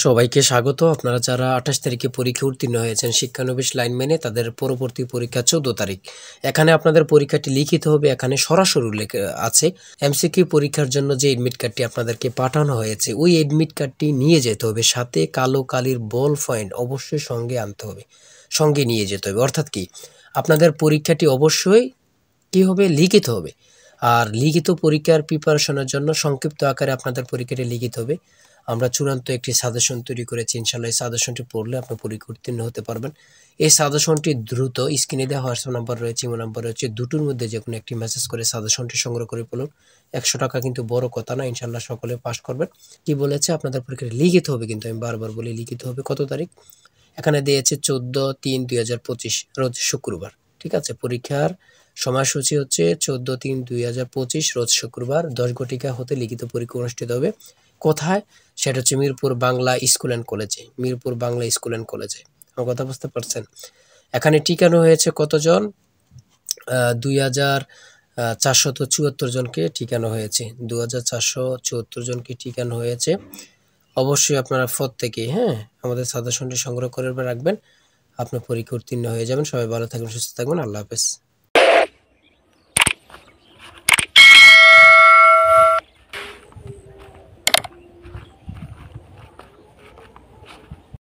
সবাইকে স্বাগত। আপনারা যারা ২৮ তারিখে পরীক্ষা উত্তীর্ণ হয়েছেন শিক্ষানবিশ লাইন মেনে, তাদের পরবর্তী পরীক্ষা ১৪ তারিখ। এখানে আপনাদের পরীক্ষাটি লিখিত হবে। এখানে সরাসরি উল্লেখ আছে। এমসিকিউ পরীক্ষার জন্য যে এডমিট কার্ডটি আপনাদেরকে পাঠানো হয়েছে, ওই এডমিট কার্ডটি নিয়ে যেতে হবে। সাথে কালো কালির বল পয়েন্ট অবশ্যই সঙ্গে আনতে হবে, সঙ্গে নিয়ে যেতে হবে। অর্থাৎ কি, আপনাদের পরীক্ষাটি অবশ্যই কি হবে, লিখিত হবে। আর লিখিত পরীক্ষার প্রিপারেশনের জন্য সংক্ষিপ্ত আকারে আপনাদের পরীক্ষাটি লিখিত হবে। আমরা চূড়ান্ত একটি সাজেশন তৈরি করেছি। ইনশাআল্লাহ এই সাজেশনটি পড়লে আপনি পরীক্ষা উত্তীর্ণ হতে পারবেন। এই সাজেশনটি দ্রুত স্ক্রিনে দেওয়া হোয়াটসঅ্যাপ নাম্বার রয়েছে, ইমো নাম্বার রয়েছে, দুটোর মধ্যে যে কোনো একটি মেসেজ করে সাজেশনটি সংগ্রহ করে ফেলুন। ১০০ টাকা কিন্তু বড় কথা না, ইনশাআল্লাহ সকলে পাস করবেন। কি বলেছে, আপনাদের পরীক্ষাটি লিখিত হবে, কিন্তু আমি বারবার বলি লিখিত হবে। কত তারিখ এখানে দিয়েছে? ১৪/৩/২০২৫ রোজ শুক্রবার। ঠিক আছে, পরীক্ষার সময়সূচি হচ্ছে ১৪/৩/২০২৫ রোজ শুক্রবার ১০ ঘটিকা হতে লিখিত পরীক্ষা অনুষ্ঠিত হবে। কোথায়? সেটা হচ্ছে মিরপুর বাংলা স্কুল অ্যান্ড কলেজে। মিরপুর বাংলা স্কুল অ্যান্ড কলেজে। আমার কথা বুঝতে পারছেন? এখানে টিকানো হয়েছে কতজন? ২,৪৭৪ জনকে টিকানো হয়েছে। ২,৪৭৪ জনকে টিকানো হয়েছে। অবশ্যই আপনারা প্রত্যেকে আমাদের সাজেশনটি সংগ্রহ করে রাখবেন। আপনার পরীক্ষা উত্তীর্ণ হয়ে যাবেন। সবাই ভালো থাকবেন, সুস্থ থাকবেন। আল্লাহ হাফেজ।